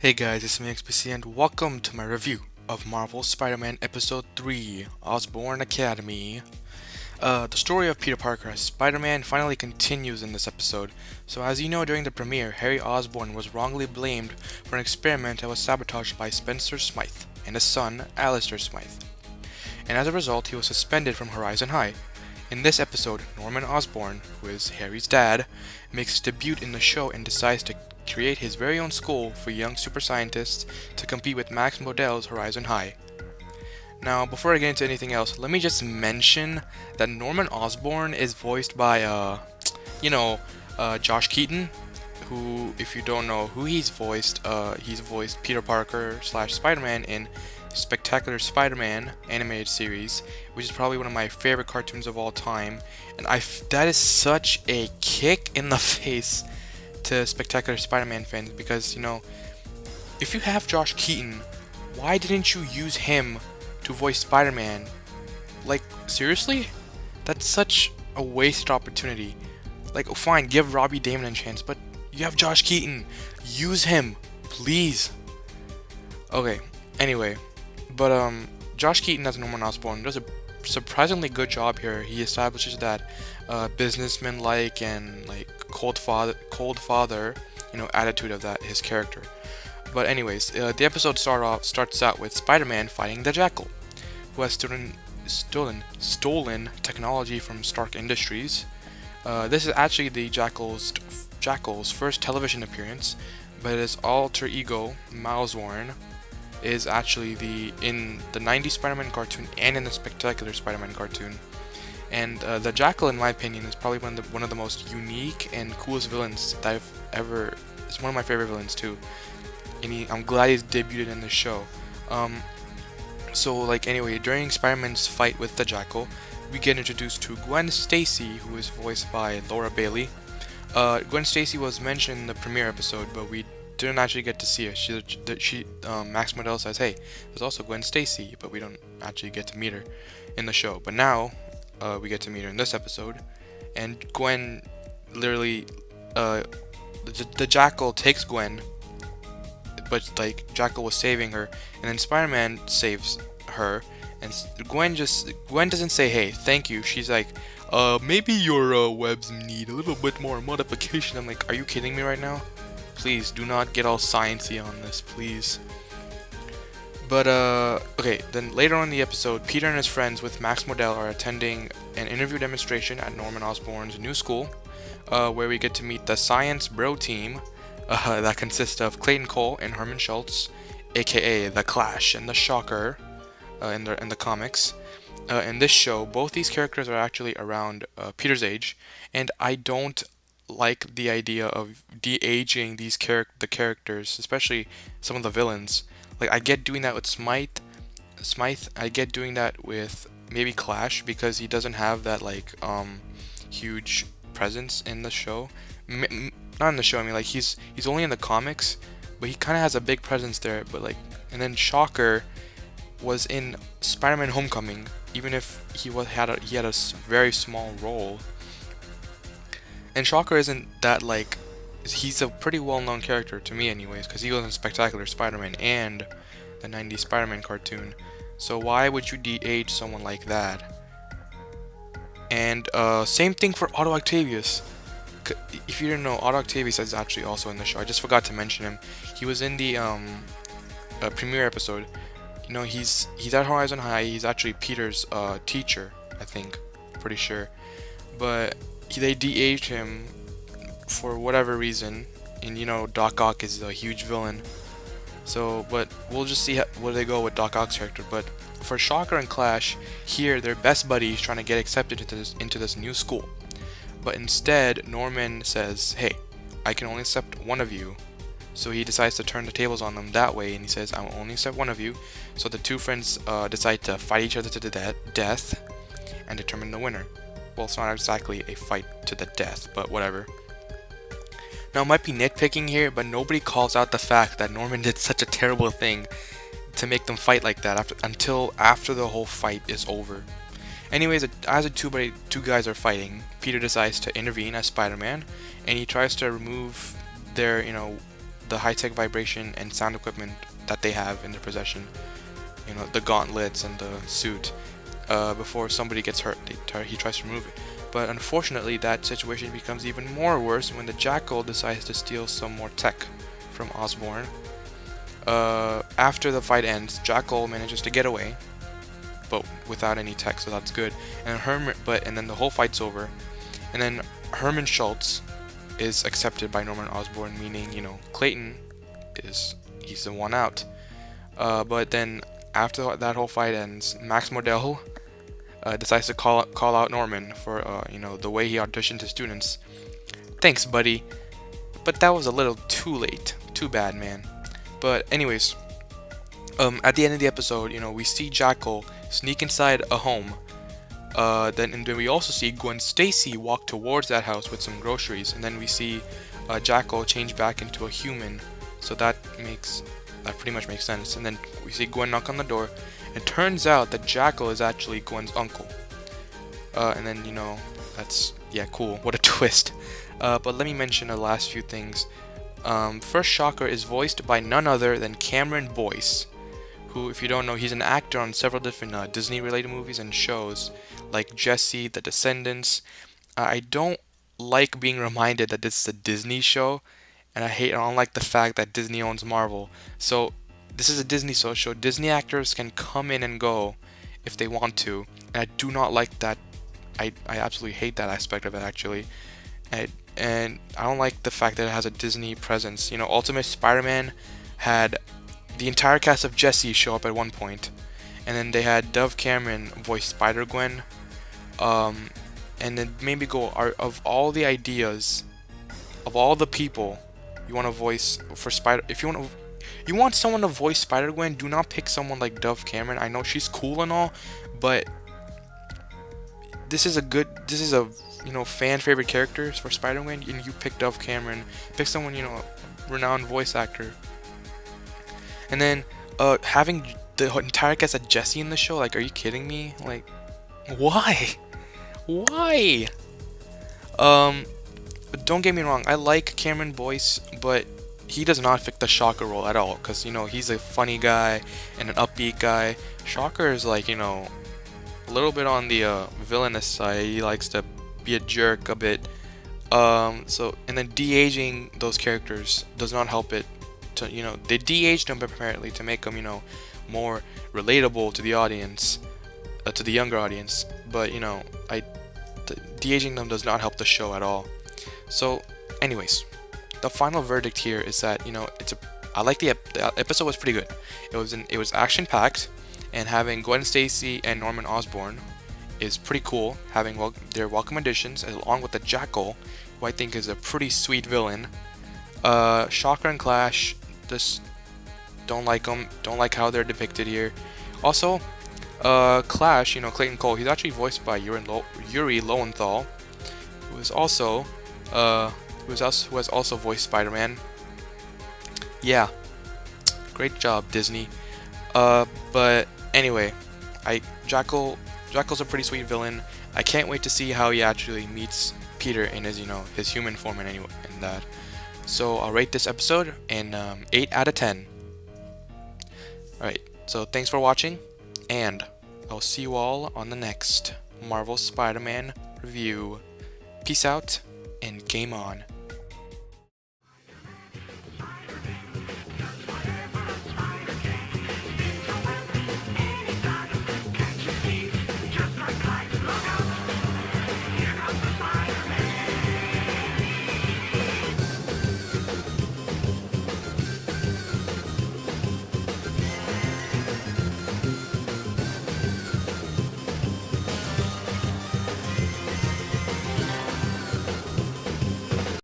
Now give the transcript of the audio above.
Hey guys, it's me XPC and welcome to my review of Marvel's Spider-Man Episode 3, Osborn Academy. The story of Peter Parker as Spider-Man finally continues in this episode. So as you know, during the premiere, Harry Osborn was wrongly blamed for an experiment that was sabotaged by Spencer Smythe and his son, Alistair Smythe. And as a result, he was suspended from Horizon High. In this episode, Norman Osborn, who is Harry's dad, makes his debut in the show and decides to create his very own school for young super scientists to compete with Max Modell's Horizon High. Now, before I get into anything else, let me just mention that Norman Osborn is voiced by, Josh Keaton, who, if you don't know who he's voiced Peter Parker slash Spider-Man in Spectacular Spider-Man animated series, which is probably one of my favorite cartoons of all time, and that is such a kick in the face to Spectacular Spider-Man fans because, if you have Josh Keaton, why didn't you use him to voice Spider-Man? Like, seriously? That's such a wasted opportunity. Like, fine, give Robbie Damon a chance, but you have Josh Keaton. Use him, please. Okay, anyway, but Josh Keaton as Norman Osborn does a surprisingly good job here. He establishes that businessman-like and like cold father, attitude of that his character. But anyways, the episode starts out with Spider-Man fighting the Jackal, who has stolen technology from Stark Industries. This is actually the Jackal's first television appearance, but his alter ego, Miles Warren, is actually in the 90s Spider-Man cartoon and in the Spectacular Spider-Man cartoon. And the Jackal, in my opinion, is probably one of the most unique and coolest villains that I've ever. It's one of my favorite villains too, and I'm glad he's debuted in the show. Anyway, during Spider-Man's fight with the Jackal, we get introduced to Gwen Stacy, who is voiced by Laura Bailey. Gwen Stacy was mentioned in the premiere episode, but we didn't actually get to see her. Max Modell says, "Hey, there's also Gwen Stacy," but we don't actually get to meet her in the show. But now, we get to meet her in this episode, and Gwen literally, the Jackal takes Gwen, but like Jackal was saving her, and then Spider-Man saves her, and Gwen doesn't say, "Hey, thank you." She's like, maybe your webs need a little bit more modification." I'm like, are you kidding me right now? Please do not get all sciencey on this, please. But okay, then later on in the episode, Peter and his friends with Max Modell are attending an interview demonstration at Norman Osborn's new school, where we get to meet the Science Bro team, that consists of Clayton Cole and Herman Schultz, aka the Clash and the Shocker, in the comics. In this show, both these characters are actually around Peter's age, and I don't like the idea of de-aging the characters, especially some of the villains. Like, I get doing that with Smythe. I get doing that with maybe Clash because he doesn't have that huge presence in the show. Not in the show. I mean, like he's only in the comics, but he kind of has a big presence there. But and then Shocker was in Spider-Man: Homecoming, even if he had a very small role. And Shocker isn't that he's a pretty well-known character to me anyways, because he was in Spectacular Spider-Man and the 90s Spider-Man cartoon. So why would you de-age someone like that? And same thing for Otto Octavius. If you didn't know, Otto Octavius is actually also in the show. I just forgot to mention him. He was in the premiere episode. He's at Horizon High. He's actually Peter's teacher, I think. Pretty sure. But they de-aged him for whatever reason, and Doc Ock is a huge villain. So, but we'll just see where they go with Doc Ock's character. But for Shocker and Clash, here they're best buddies trying to get accepted into this new school. But instead, Norman says, "Hey, I can only accept one of you." So he decides to turn the tables on them that way, and he says, "I will only accept one of you." So the two friends decide to fight each other to the death and determine the winner. Well, it's not exactly a fight to the death, but whatever. Now, it might be nitpicking here, but nobody calls out the fact that Norman did such a terrible thing to make them fight like that until after the whole fight is over. Anyways, as the two guys are fighting, Peter decides to intervene as Spider-Man, and he tries to remove the high-tech vibration and sound equipment that they have in their possession. You know, the gauntlets and the suit. Before somebody gets hurt, he tries to remove it. But unfortunately, that situation becomes even more worse when the Jackal decides to steal some more tech from Osborn. After the fight ends, Jackal manages to get away, but without any tech, so that's good. And then the whole fight's over. And then Herman Schultz is accepted by Norman Osborn, meaning, you know, Clayton he's the one out. But then after that whole fight ends, Max Modell decides to call out Norman for you know, the way he auditioned his students. Thanks, buddy. But that was a little too late. Too bad, man. But anyways, at the end of the episode, you know, we see Jackal sneak inside a home. Then we also see Gwen Stacy walk towards that house with some groceries, and then we see Jackal change back into a human. So that pretty much makes sense. And then we see Gwen knock on the door. It turns out that Jackal is actually Gwen's uncle. And then, you know, that's, yeah, cool. What a twist. But let me mention the last few things. First, Shocker is voiced by none other than Cameron Boyce, who, if you don't know, he's an actor on several different Disney-related movies and shows, like Jessie, The Descendants. I don't like being reminded that this is a Disney show, and I don't like the fact that Disney owns Marvel. So this is a Disney show. Disney actors can come in and go if they want to, and I do not like that. I absolutely hate that aspect of it, actually. And I don't like the fact that it has a Disney presence. You know, Ultimate Spider-Man had the entire cast of Jessie show up at one point, and then they had Dove Cameron voice Spider-Gwen. And then maybe of all the ideas, of all the people you want to voice for if you want someone to voice Spider-Gwen, do not pick someone like Dove Cameron. I know she's cool and all, but this is a you know, fan favorite characters for Spider-Gwen, and you pick Dove Cameron, pick someone, you know, renowned voice actor. And then having the entire cast of Jessie in the show, like, are you kidding me? Like, why? Don't get me wrong, I like Cameron Boyce, but he does not fit the Shocker role at all, because, you know, he's a funny guy and an upbeat guy. Shocker is, like, you know, a little bit on the villainous side. He likes to be a jerk a bit. And then de-aging those characters does not help it to, you know, they de-aged them apparently to make them, you know, more relatable to the audience, to the younger audience. But, you know, de-aging them does not help the show at all. So, anyways, the final verdict here is that, you know, I like the episode was pretty good. It was action packed, and having Gwen Stacy and Norman Osborn is pretty cool. Having their welcome additions along with the Jackal, who I think is a pretty sweet villain. Shocker and Clash, just don't like them. Don't like how they're depicted here. Also, Clash, you know, Clayton Cole, he's actually voiced by Yuri Lowenthal, who has also voiced Spider-Man. Yeah, great job, Disney. But anyway, Jackal's a pretty sweet villain. I can't wait to see how he actually meets Peter in his, you know, his human form and that. So I'll rate this episode an 8 out of 10. Alright, so thanks for watching, and I'll see you all on the next Marvel Spider-Man review. Peace out, and game on.